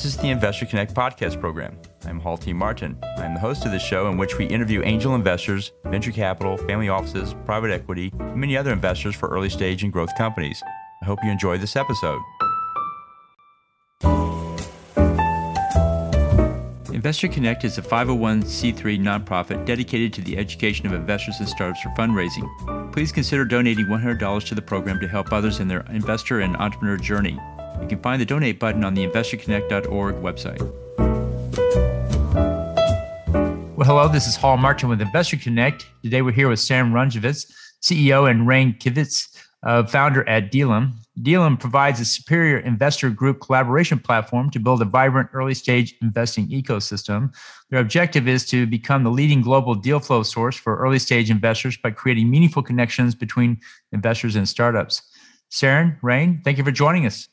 This is the Investor Connect podcast program. I'm Halti Martin. I'm the host of this show in which we interview angel investors, venture capital, family offices, private equity, and many other investors for early stage and growth companies. I hope you enjoy this episode. Investor Connect is a 501c3 nonprofit dedicated to the education of investors and startups for fundraising. Please consider donating $100 to the program to help others in their investor and entrepreneur journey. You can find the donate button on the investorconnect.org website. Well, hello, this is Hal Martin with Investor Connect. Today we're here with Seren Rumjancevs, CEO, and Rain Kivisik, founder at Dealum. Dealum provides a superior investor group collaboration platform to build a vibrant early-stage investing ecosystem. Their objective is to become the leading global deal flow source for early-stage investors by creating meaningful connections between investors and startups. Seren, Rain, thank you for joining us.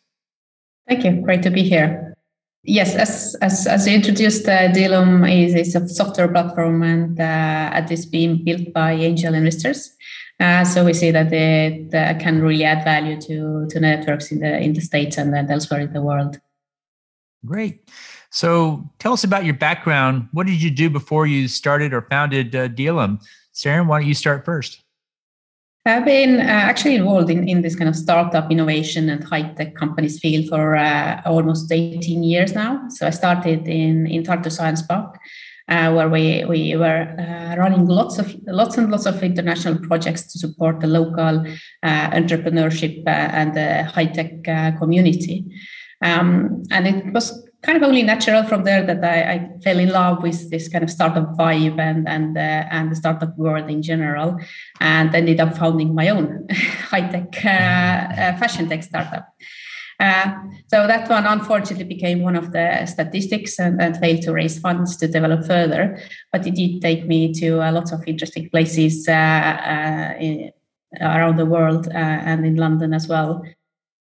Thank you. Great to be here. Yes, as you introduced, Dealum is a software platform, and it is being built by angel investors. So we see that it can really add value to networks in the States and then elsewhere in the world. Great. So tell us about your background. What did you do before you started or founded Dealum? Seren, why don't you start first? I've been actually involved in this kind of startup innovation and high-tech companies field for almost 18 years now. So I started in Tartu Science Park, where we were running lots and lots of international projects to support the local entrepreneurship and the high-tech community. And it was kind of only natural from there that I fell in love with this kind of startup vibe and the startup world in general, and ended up founding my own high-tech fashion tech startup. So that one unfortunately became one of the statistics and failed to raise funds to develop further. But it did take me to lots of interesting places around the world and in London as well.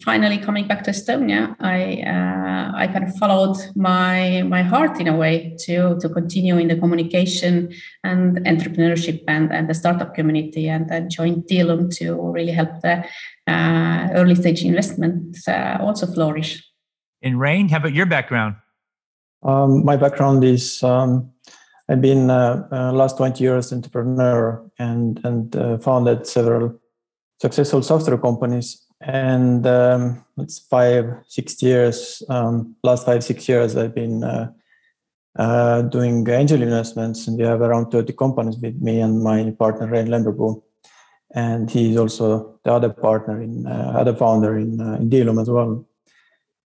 Finally, coming back to Estonia, I kind of followed my heart in a way to continue in the communication and entrepreneurship and the startup community, and then joined Dealum to really help the early stage investments also flourish. And Rain, how about your background? My background is I've been last 20 years entrepreneur and founded several successful software companies. And it's 5-6 years. Last 5-6 years, I've been doing angel investments, and we have around 30 companies with me and my partner Rain and he's also the other partner other founder in Dealum as well.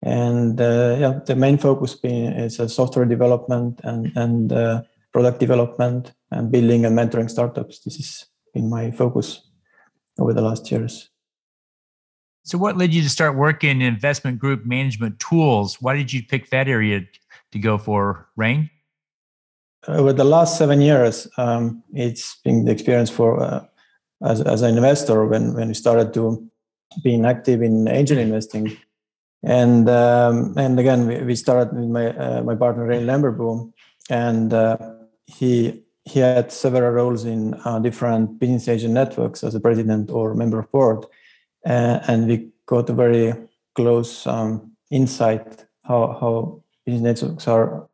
And the main focus is software development and product development and building and mentoring startups. This has been my focus over the last years. So what led you to start working in investment group management tools? Why did you pick that area to go for, Rain? Over the last 7 years, it's been the experience for as an investor when we started to being active in angel investing. And again, we started with my partner Rain and he had several roles in different business agent networks as a president or member of board. And we got a very close insight how business networks are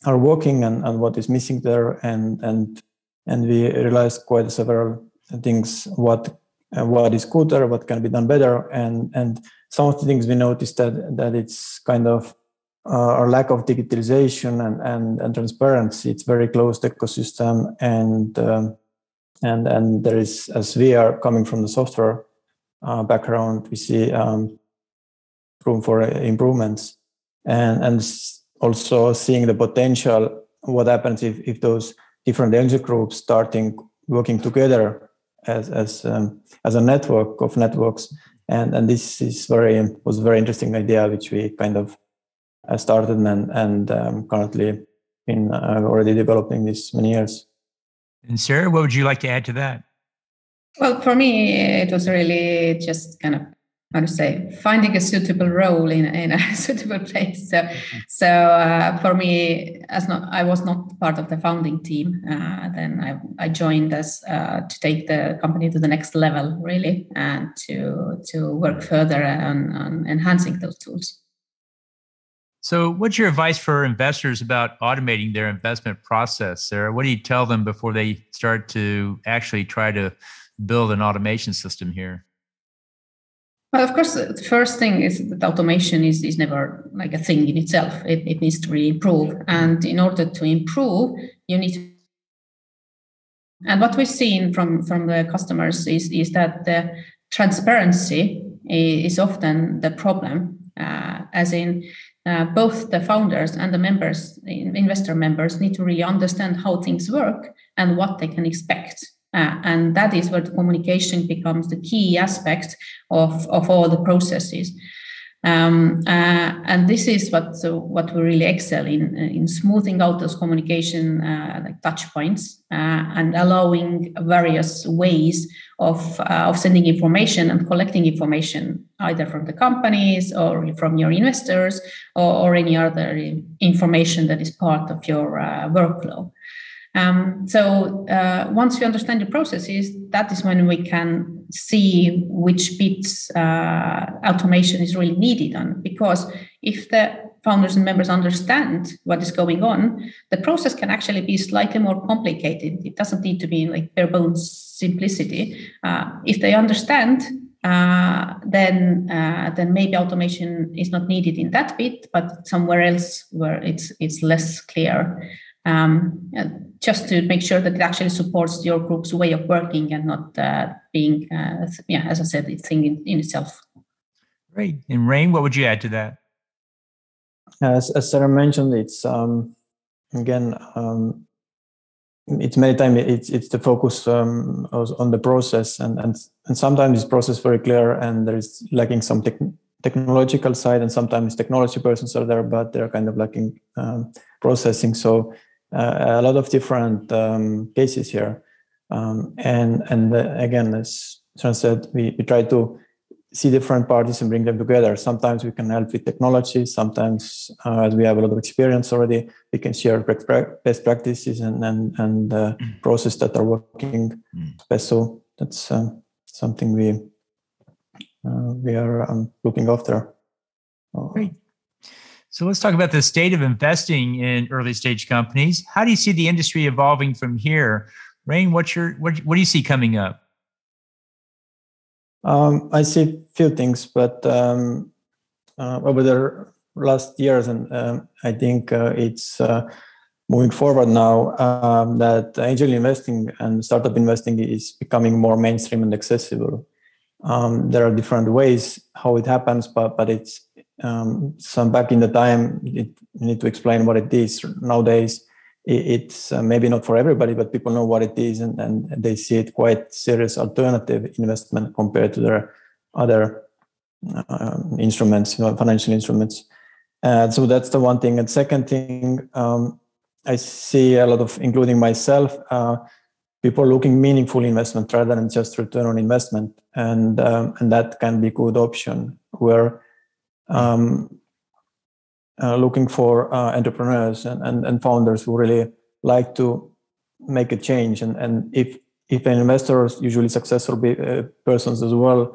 working and what is missing there, and we realized quite several things what is good there, what can be done better, and some of the things we noticed that it's kind of our lack of digitalization and transparency. It's very closed ecosystem and there is, as we are coming from the software background, we see room for improvements, and also seeing the potential. What happens if those different angel groups starting working together as a network of networks, and this was a very interesting idea which we kind of started and currently been already developing this many years. And Seren, what would you like to add to that? Well, for me, it was really just kind of, finding a suitable role in a suitable place. So for me, I was not part of the founding team. Then I joined as to take the company to the next level, really, and to work further on enhancing those tools. So what's your advice for investors about automating their investment process, Sarah? What do you tell them before they start to actually try to build an automation system here? Well, of course, the first thing is that automation is never like a thing in itself. It needs to really improve. And in order to improve, you need to. And what we've seen from the customers is that the transparency is often the problem, as in both the founders and the members, investor members, need to really understand how things work and what they can expect. And that is where the communication becomes the key aspect of all the processes. And this is what we really excel in smoothing out those communication like touch points and allowing various ways of sending information and collecting information either from the companies or from your investors or any other information that is part of your workflow. So once we understand the processes, that is when we can see which bits automation is really needed on. Because if the founders and members understand what is going on, the process can actually be slightly more complicated. It doesn't need to be like bare bones simplicity. If they understand, then maybe automation is not needed in that bit, but somewhere else where it's less clear. Just to make sure that it actually supports your group's way of working and not being, as I said, a thing in itself. Great. And Rain, what would you add to that? As Sarah mentioned, it's again, it's many times it's the focus on the process, and sometimes this process very clear, and there is lacking some technological side, and sometimes technology persons are there, but they're kind of lacking processing. So a lot of different cases here, and again, as Seren said, we try to see different parties and bring them together. Sometimes we can help with technology. Sometimes, as we have a lot of experience already, we can share best practices and process that are working best. So that's something we are looking after. Great. So let's talk about the state of investing in early stage companies. How do you see the industry evolving from here? Rain, what do you see coming up? I see a few things, but over the last years, and I think it's moving forward now that angel investing and startup investing is becoming more mainstream and accessible. There are different ways how it happens, but it's some back in the time, you need to explain what it is. Nowadays, it's maybe not for everybody, but people know what it is, and they see it quite serious alternative investment compared to their other instruments, financial instruments. So that's the one thing. And second thing, I see a lot of, including myself, people looking meaningful investment rather than just return on investment, and that can be a good option where. Looking for entrepreneurs and founders who really like to make a change, and if an investor is usually successful persons as well,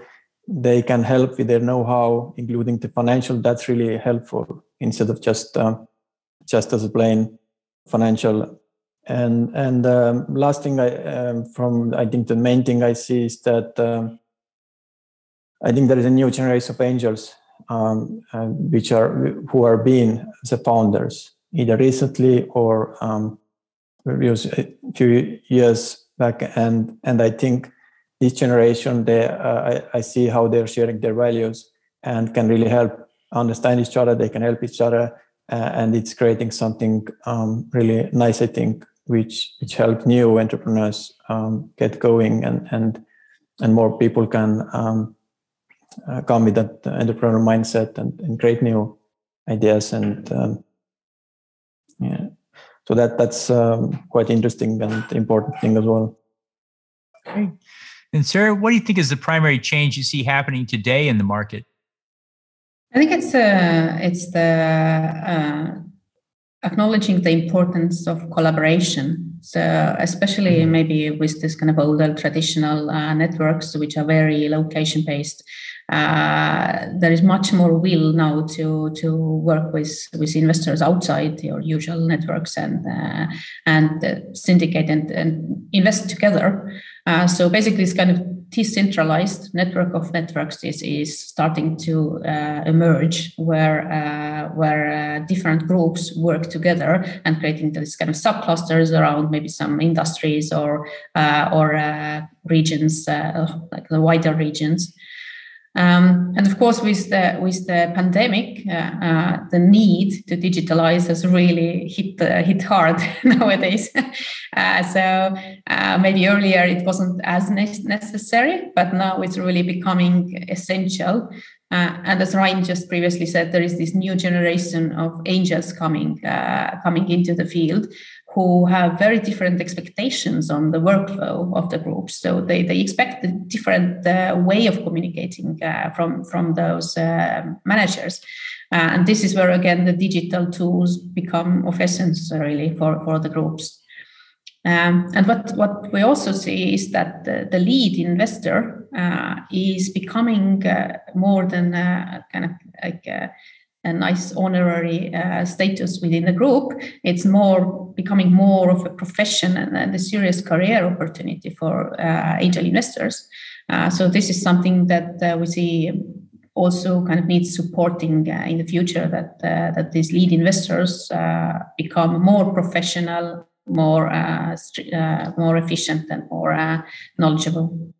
they can help with their know-how, including the financial. That's really helpful instead of just as a plain financial. And last thing I think the main thing I see is that I think there is a new generation of angels. Who are being the founders either recently or a few years back, and I think this generation I see how they're sharing their values and can really help understand each other. They can help each other, and it's creating something really nice, I think, which help new entrepreneurs get going, and more people can. Come with that entrepreneurial mindset and create new ideas, and so that's quite interesting and important thing as well. Okay. And Sarah, what do you think is the primary change you see happening today in the market? I think it's the acknowledging the importance of collaboration So especially maybe with this kind of older traditional networks, which are very location based, there is much more will now to work with investors outside your usual networks and syndicate and invest together. So basically, this kind of decentralized network of networks is starting to emerge, where different groups work together and creating this kind of subclusters around maybe some industries or regions, like the wider regions. And of course, with the pandemic, the need to digitalize has really hit hard nowadays. So maybe earlier it wasn't as necessary, but now it's really becoming essential. And as Rain just previously said, there is this new generation of angels coming into the field, who have very different expectations on the workflow of the groups. So they expect a different way of communicating from those managers. And this is where, again, the digital tools become of essence, really, for the groups. And what we also see is that the lead investor is becoming more than kind of like a nice honorary status within the group. It's becoming more of a profession and a serious career opportunity for angel investors. So this is something that we see also kind of needs supporting in the future, that these lead investors become more professional, more efficient, and more knowledgeable.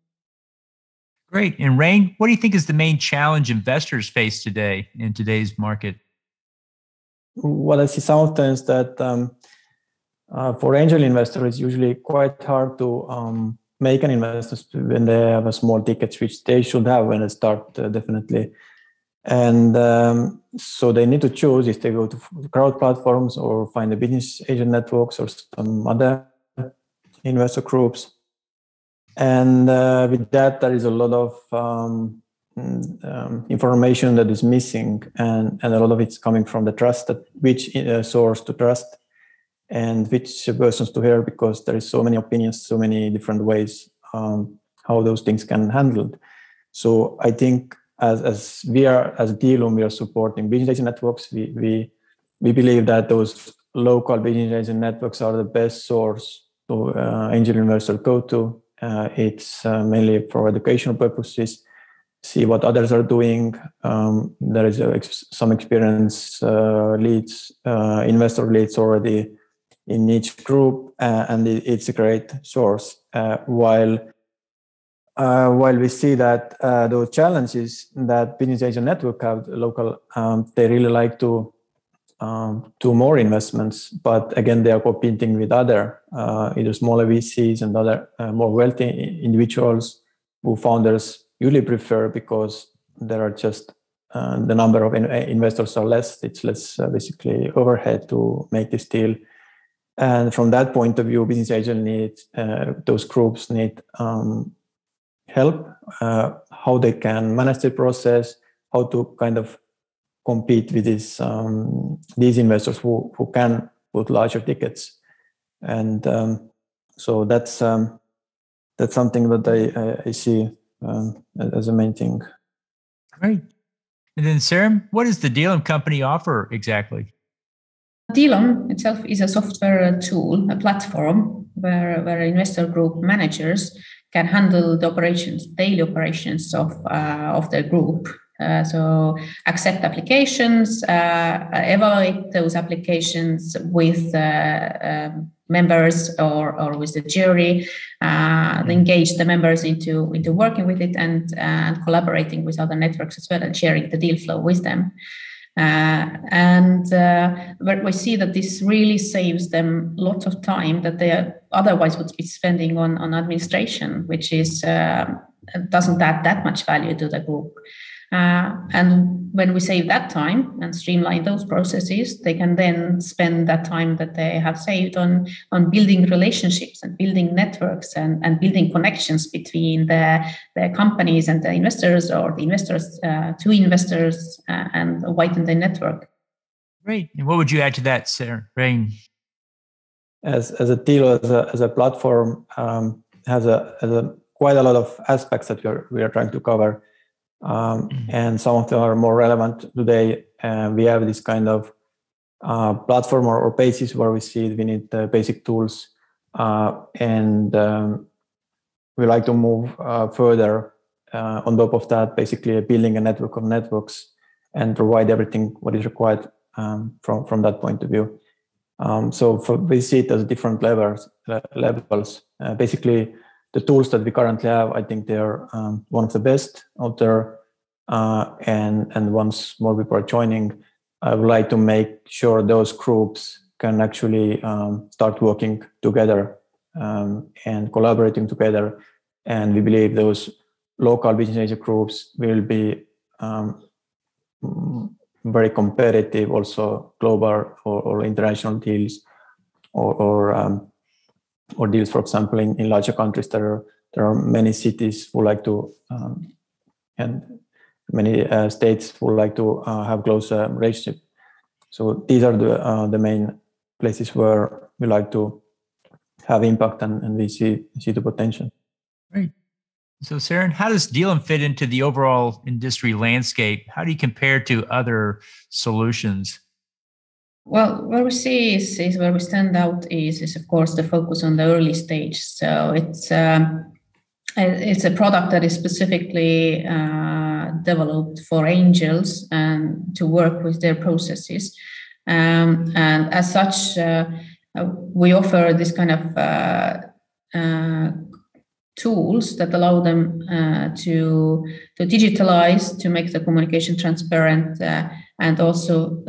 Great. And Rain, what do you think is the main challenge investors face today in today's market? Well, I see sometimes that for angel investors, it's usually quite hard to make an investment when they have a small tickets, which they should have when they start, definitely. And so they need to choose if they go to crowd platforms or find the business agent networks or some other investor groups. And with that, there is a lot of information that is missing, and a lot of it's coming from the trust, that which source to trust and which persons to hear, because there is so many opinions, so many different ways how those things can be handled. So I think as Dealum, we are supporting business agent networks. We believe that those local business agent networks are the best source to angel investor go to. It's mainly for educational purposes, see what others are doing. There is some experience leads, investor leads already in each group, and it's a great source. While we see that those challenges that business agent network have local, they really like to do more investments, but again, they are competing with other either smaller VCs and other more wealthy individuals who founders usually prefer, because there are just the number of investors are less. It's less basically overhead to make this deal. And from that point of view, business agent needs, those groups need help, how they can manage the process, how to kind of compete with these investors who can put larger tickets. And so that's something that I see as a main thing. Great. And then Seren, what does the Dealum company offer exactly? Dealum itself is a software tool, a platform where investor group managers can handle the daily operations of their group. So accept applications, evaluate those applications with members or with the jury, engage the members into working with it and collaborating with other networks as well, and sharing the deal flow with them. But we see that this really saves them a lot of time that they otherwise would be spending on administration, which doesn't add that much value to the group. And when we save that time and streamline those processes, they can then spend that time that they have saved on building relationships and building networks and building connections between the companies and the investors, or the investors to investors, and widen the network. Great. And what would you add to that, Rain? as a Dealum as a platform has a quite a lot of aspects that we are trying to cover, and some of them are more relevant today. We have this kind of platform or basis where we see we need basic tools, and we like to move further on top of that, basically building a network of networks and provide everything what is required from that point of view. We see it as different levels. Basically, the tools that we currently have, I think they are one of the best out there. And once more people are joining, I would like to make sure those groups can actually start working together and collaborating together. And we believe those local business groups will be very competitive, also global or international deals, or deals, for example, in larger countries. There are many cities who like to and many states who like to have close relationship. So these are the main places where we like to have impact, and we see the potential. Great. So, Seren, how does Dealum fit into the overall industry landscape? How do you compare to other solutions? Well, where we see is where we stand out is of course the focus on the early stage. So it's a product that is specifically developed for angels and to work with their processes, and as such, we offer this kind of tools that allow them to digitalize, to make the communication transparent, and also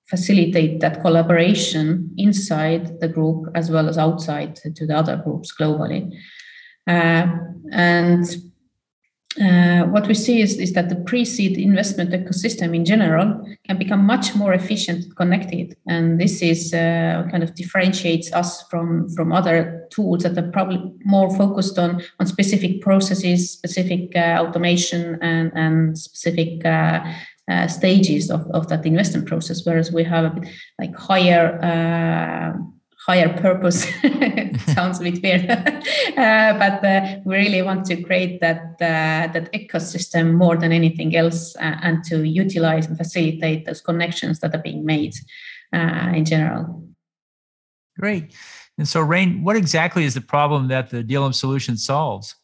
facilitate that collaboration inside the group as well as outside to the other groups globally. What we see is that the pre-seed investment ecosystem in general can become much more efficient and connected. And this is kind of differentiates us from other tools that are probably more focused on specific processes, specific automation, and specific stages of that investment process, whereas we have a bit like higher purpose. It sounds a bit weird, but we really want to create that ecosystem more than anything else, and to utilize and facilitate those connections that are being made in general. Great. And so, Rain, what exactly is the problem that the Dealum solution solves?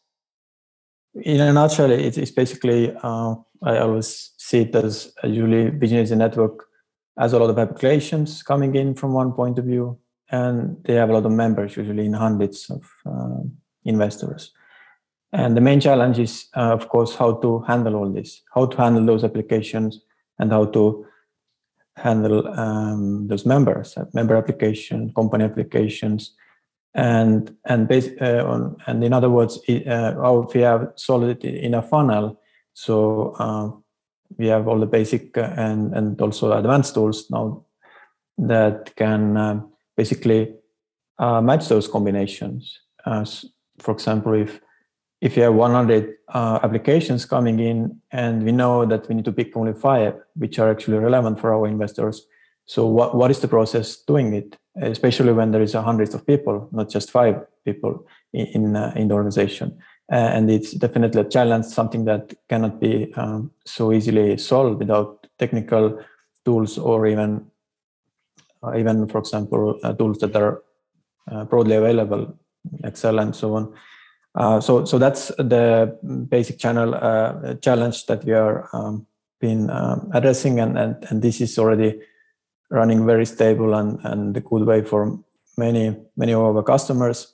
In a nutshell, it's basically, I always see it as usually business network has a lot of applications coming in from one point of view, and they have a lot of members, usually in hundreds of investors. And the main challenge is, of course, how to handle all this, how to handle those applications, and how to handle those members, member application, company applications, and in other words, how if we have solid it in a funnel. So we have all the basic and also advanced tools now that can basically match those combinations. For example, if you have 100 applications coming in, and we know that we need to pick only 5 which are actually relevant for our investors. So what is the process doing it, especially when there is hundreds of people, not just 5 people in the organization? And it's definitely a challenge, something that cannot be so easily solved without technical tools, or even for example, tools that are broadly available, Excel and so on. So that's the basic challenge that we are been addressing, and this is already running very stable and a good way for many of our customers.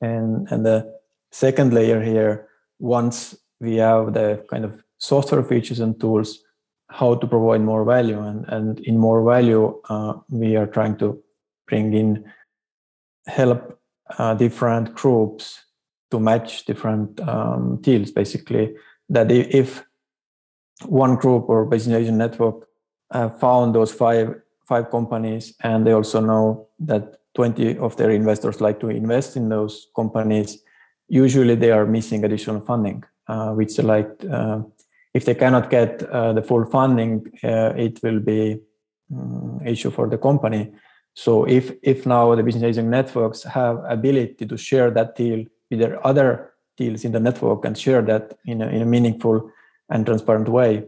And the second layer here, once we have the kind of software features and tools, how to provide more value, and in more value, we are trying to bring in help different groups to match different deals. Basically, that if one group or business agent network found those five companies, and they also know that 20 of their investors like to invest in those companies, usually they are missing additional funding, which if they cannot get the full funding, it will be issue for the company. So if now the business agent networks have ability to share that deal with their other deals in the network and share that in a meaningful and transparent way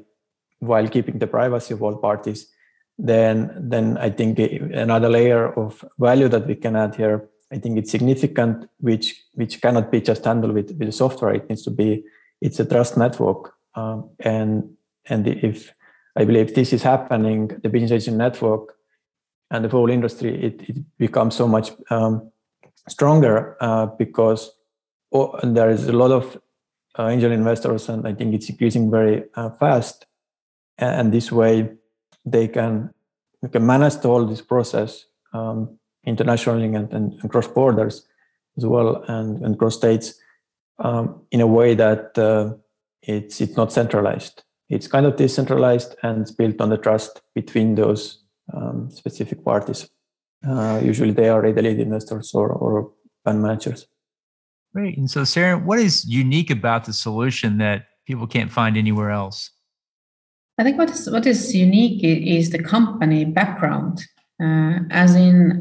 while keeping the privacy of all parties, then I think another layer of value that we can add here, I think it's significant, which cannot be just handled with the software. It needs to be, it's a trust network. And if I believe this is happening, the business agent network and the whole industry, it becomes so much stronger because there is a lot of angel investors, and I think it's increasing very fast. And this way, they can manage the whole this process internationally and cross borders as well, and cross states in a way that it's not centralized. It's kind of decentralized and it's built on the trust between those specific parties. Usually they are either lead investors or fund managers. Great. And so, Seren, what is unique about the solution that people can't find anywhere else? I think what is unique is the company background, as in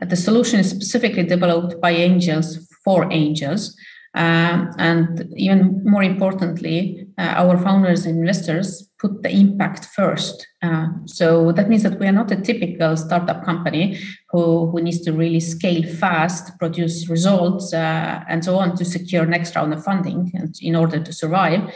the solution is specifically developed by angels for angels. And even more importantly, our founders and investors put the impact first. So that means that we are not a typical startup company who needs to really scale fast, produce results, and so on to secure next round of funding and in order to survive.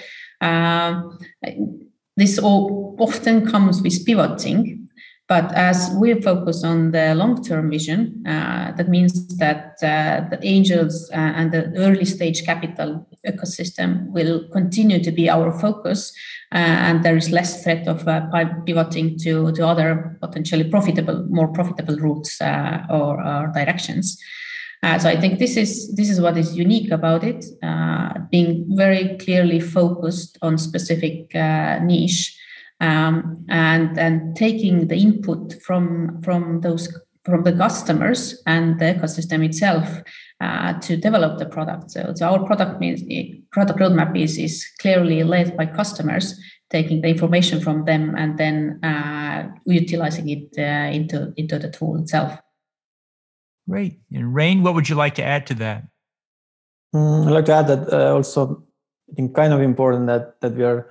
This often comes with pivoting, but as we focus on the long-term vision, that means that the angels and the early stage capital ecosystem will continue to be our focus, and there is less threat of pivoting to other potentially more profitable routes or directions. So I think this is what is unique about it, being very clearly focused on specific niche, and taking the input from the customers and the ecosystem itself to develop the product. So our product roadmap is clearly led by customers, taking the information from them and then utilizing it into the tool itself. Great. And Rain, what would you like to add to that? I'd like to add that also I think kind of important that we are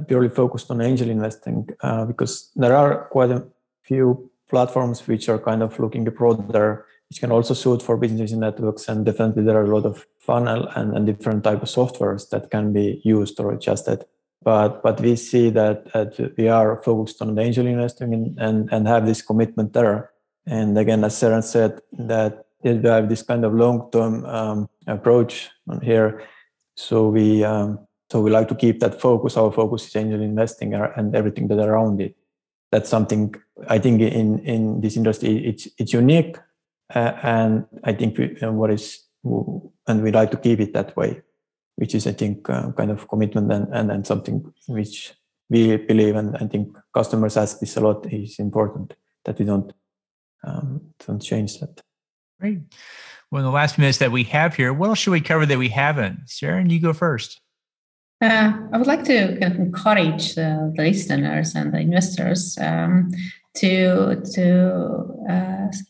purely focused on angel investing because there are quite a few platforms which are kind of looking broader, which can also suit for business networks, and definitely there are a lot of funnel and different type of softwares that can be used or adjusted. But we see that we are focused on the angel investing and have this commitment there. And again, as Seren said, that we have this kind of long-term approach on here. So we like to keep that focus. Our focus is angel investing and everything that around it. That's something I think in this industry it's unique, and I think we like to keep it that way, which is I think kind of commitment and something which we believe, and I think customers ask this a lot, is important that we don't change that. Great. Well, in the last minutes that we have here, what else should we cover that we haven't? Seren, you go first. I would like to kind of encourage the listeners and the investors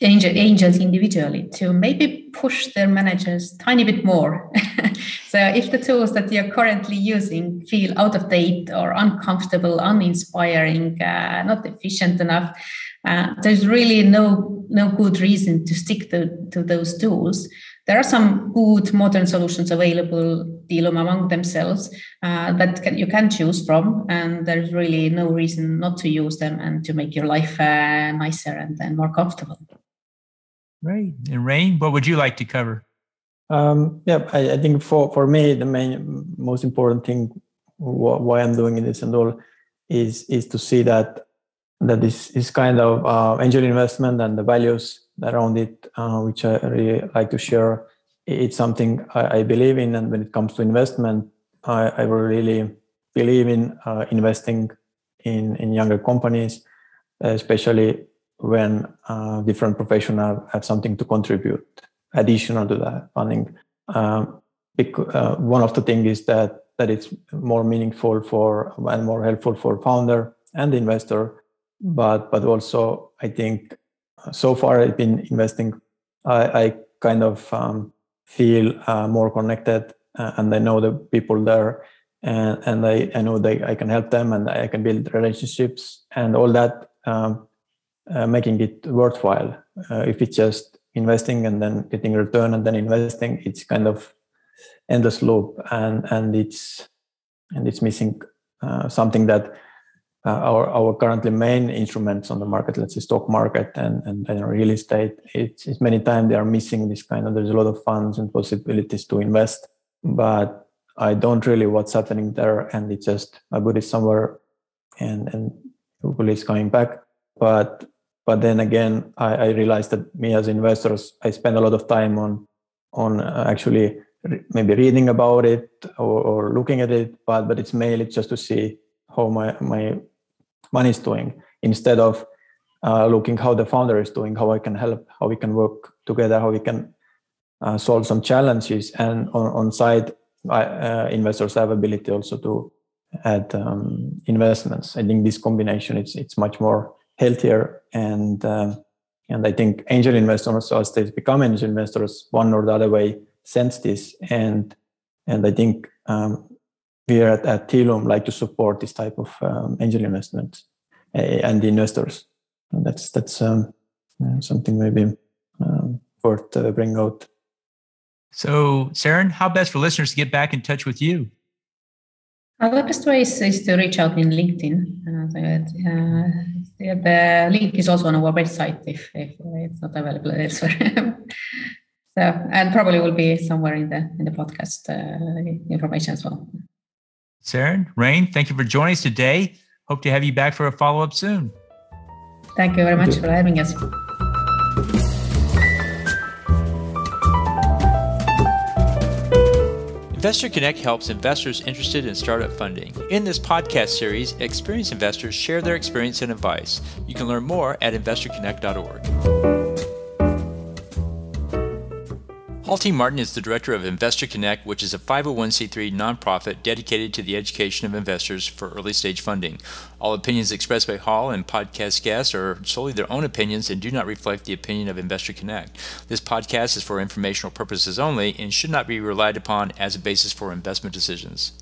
angels individually to maybe push their managers a tiny bit more. So if the tools that you're currently using feel out of date or uncomfortable, uninspiring, not efficient enough, there's really no good reason to stick to those tools. There are some good modern solutions available, Dealum among themselves, that you can choose from, and there's really no reason not to use them and to make your life nicer and more comfortable. Right. And Rain, what would you like to cover? I think for me, the most important thing why I'm doing this and all is to see that this is kind of angel investment and the values around it, which I really like to share. It's something I believe in, and when it comes to investment, I really believe in investing in younger companies, especially when different professionals have something to contribute additional to that funding. One of the things is that it's more meaningful and more helpful for founder and the investor, but also I think so far I've been investing, I kind of feel more connected, and I know the people there, and I know I can help them, and I can build relationships, and all that, making it worthwhile. If it's just investing and then getting a return and then investing, it's kind of endless loop, and it's missing something that our currently main instruments on the market, let's say stock market and real estate, it's many times they are missing this kind of, there's a lot of funds and possibilities to invest, but I don't really what's happening there, and it's just I put it somewhere and hopefully it's coming back. But then again, I realized that me as investors, I spend a lot of time on actually maybe reading about it or looking at it, but it's mainly just to see how my money is doing, instead of looking how the founder is doing, how I can help, how we can work together, how we can solve some challenges. And on side, investors have ability also to add investments. I think this combination, it's much more healthier, and I think angel investors, as they become angel investors, one or the other way, sense this, and I think we at Dealum like to support this type of angel investment and the investors. And that's something maybe worth bring out. So, Seren, how best for listeners to get back in touch with you? The best way is to reach out in LinkedIn. The link is also on our website if it's not available elsewhere. So, and probably will be somewhere in the podcast information as well. Seren, Rain, thank you for joining us today. Hope to have you back for a follow-up soon. Thank you very much for having us. Investor Connect helps investors interested in startup funding. In this podcast series, experienced investors share their experience and advice. You can learn more at investorconnect.org. Paul T. Martin is the director of Investor Connect, which is a 501c3 nonprofit dedicated to the education of investors for early-stage funding. All opinions expressed by Hall and podcast guests are solely their own opinions and do not reflect the opinion of Investor Connect. This podcast is for informational purposes only and should not be relied upon as a basis for investment decisions.